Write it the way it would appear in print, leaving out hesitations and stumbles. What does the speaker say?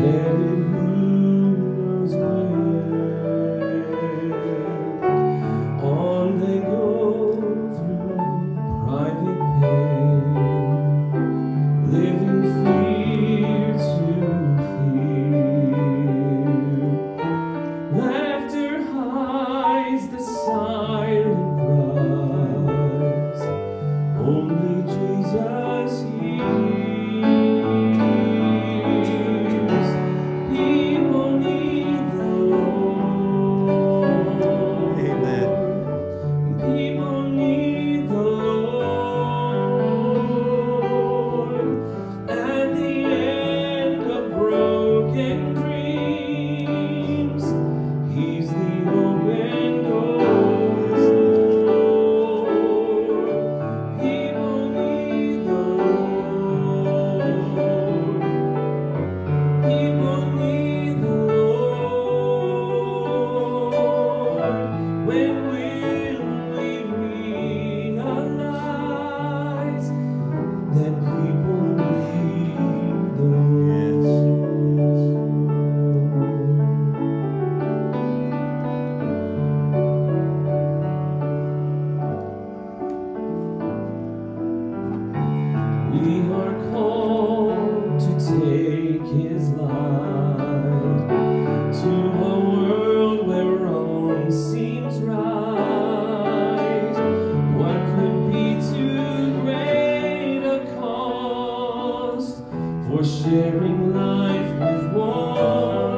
headed who knows where. On they go through private pain, living fear to fear. Laughter hides the silent cries, only Jesus hears. People need the Lord. Amen. People need the Lord, and the end of broken dreams. He's the open doors, Lord. People need the Lord. People need the Lord. When will we realize that people need the We are called to take His light to a world where wrong seems right. What could be too great a cost for sharing life with one?